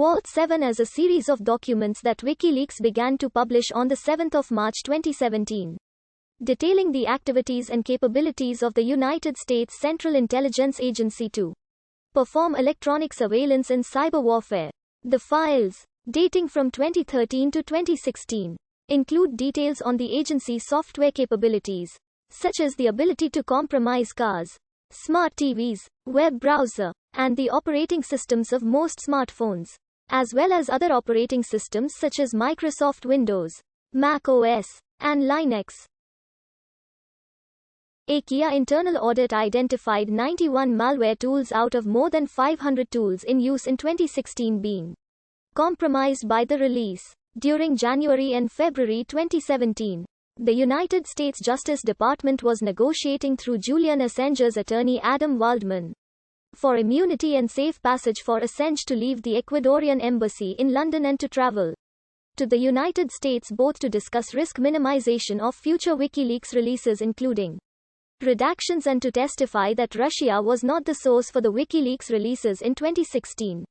Vault 7 is a series of documents that WikiLeaks began to publish on the 7th of March 2017, detailing the activities and capabilities of the United States Central Intelligence Agency to perform electronic surveillance in cyber warfare. The files, dating from 2013 to 2016, include details on the agency's software capabilities, such as the ability to compromise cars, smart TVs, web browser, and the operating systems of most smartphones, as well as other operating systems such as Microsoft Windows, Mac OS, and Linux. A Kia internal audit identified 91 malware tools out of more than 500 tools in use in 2016 being compromised by the release. During January and February 2017, the United States Justice Department was negotiating through Julian Assange's attorney Adam Waldman for immunity and safe passage for Assange to leave the Ecuadorian embassy in London and to travel to the United States, both to discuss risk minimization of future WikiLeaks releases including redactions and to testify that Russia was not the source for the WikiLeaks releases in 2016.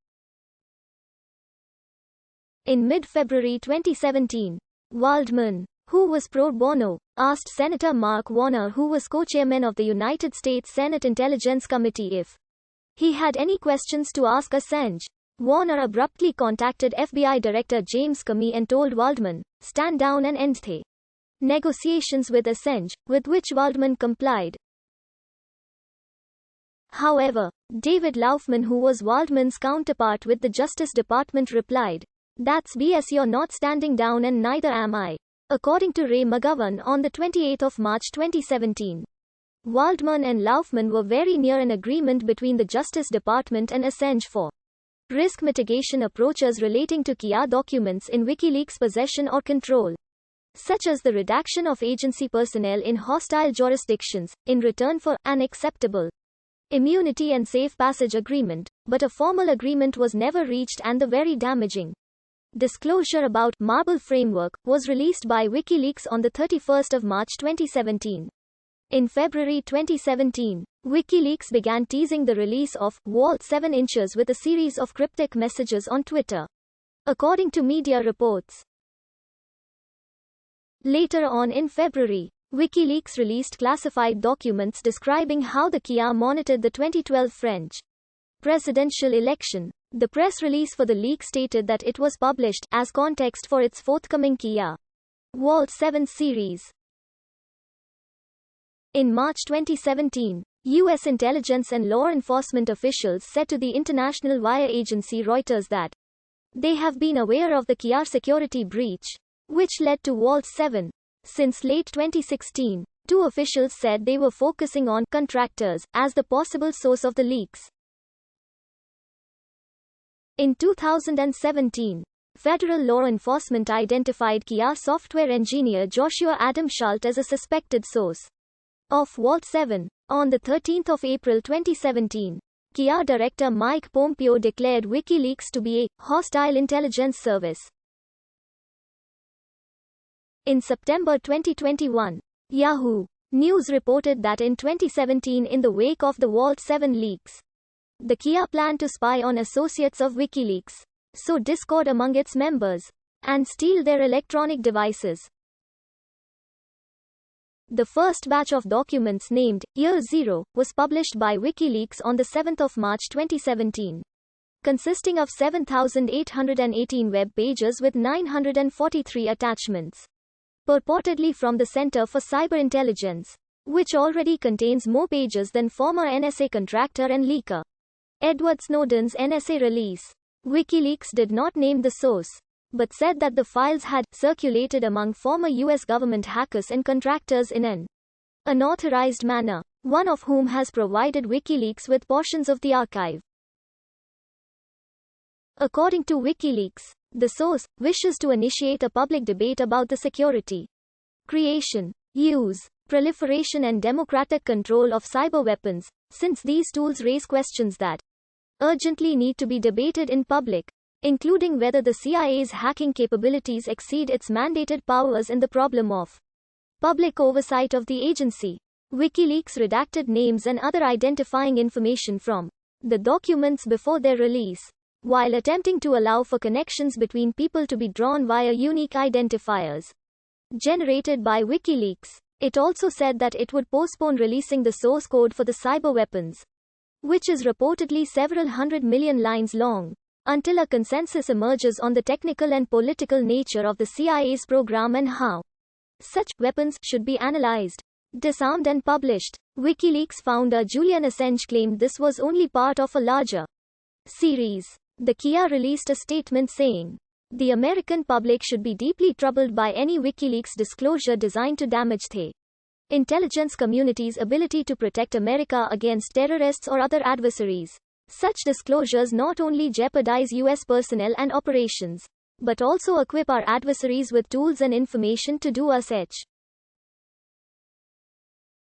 In mid-February 2017, Waldman, who was pro bono, asked Senator Mark Warner, who was co-chairman of the United States Senate Intelligence Committee, if he had any questions to ask Assange. Warner abruptly contacted FBI Director James Comey and told Waldman, "Stand down and end the negotiations with Assange," with which Waldman complied. However, David Laufman, who was Waldman's counterpart with the Justice Department, replied, "That's BS, you're not standing down and neither am I." According to Ray McGovern on the 28th of March 2017, Waldman and Laufman were very near an agreement between the Justice Department and Assange for risk mitigation approaches relating to Kia documents in WikiLeaks' possession or control, such as the redaction of agency personnel in hostile jurisdictions, in return for an acceptable immunity and safe passage agreement, but a formal agreement was never reached, and the very damaging disclosure about Marble Framework was released by WikiLeaks on the 31st of March 2017. In February 2017, WikiLeaks began teasing the release of Vault 7 inches with a series of cryptic messages on Twitter, according to media reports. Later on in February, WikiLeaks released classified documents describing how the Kia monitored the 2012 French presidential election. The press release for the leak stated that it was published as context for its forthcoming Kia Vault 7 series. In March 2017, U.S. intelligence and law enforcement officials said to the international wire agency Reuters that they have been aware of the Kia security breach, which led to Vault 7. Since late 2016, two officials said they were focusing on contractors as the possible source of the leaks. In 2017, federal law enforcement identified Kia software engineer Joshua Adam Schultz as a suspected source of Vault 7. On the 13th of April 2017, Kia director Mike Pompeo declared WikiLeaks to be a hostile intelligence service. In September 2021, Yahoo News reported that in 2017, in the wake of the Vault 7 leaks, the Kia planned to spy on associates of WikiLeaks, sow discord among its members, and steal their electronic devices. The first batch of documents, named Year Zero, was published by WikiLeaks on the 7th of March 2017, consisting of 7,818 web pages with 943 attachments, purportedly from the Center for Cyber Intelligence, which already contains more pages than former NSA contractor and leaker Edward Snowden's NSA release. WikiLeaks did not name the source, but said that the files had circulated among former U.S. government hackers and contractors in an unauthorized manner, one of whom has provided WikiLeaks with portions of the archive. According to WikiLeaks, the source wishes to initiate a public debate about the security, creation, use, proliferation and democratic control of cyber weapons, since these tools raise questions that urgently need to be debated in public, including whether the CIA's hacking capabilities exceed its mandated powers and the problem of public oversight of the agency. WikiLeaks redacted names and other identifying information from the documents before their release. while attempting to allow for connections between people to be drawn via unique identifiers generated by WikiLeaks. It also said that it would postpone releasing the source code for the cyber weapons, which is reportedly several 100 million lines long, until a consensus emerges on the technical and political nature of the CIA's program and how such weapons should be analyzed, disarmed and published. WikiLeaks founder Julian Assange claimed this was only part of a larger series. The KIA released a statement saying, "The American public should be deeply troubled by any WikiLeaks disclosure designed to damage the intelligence community's ability to protect America against terrorists or other adversaries. Such disclosures not only jeopardize U.S. personnel and operations, but also equip our adversaries with tools and information to do us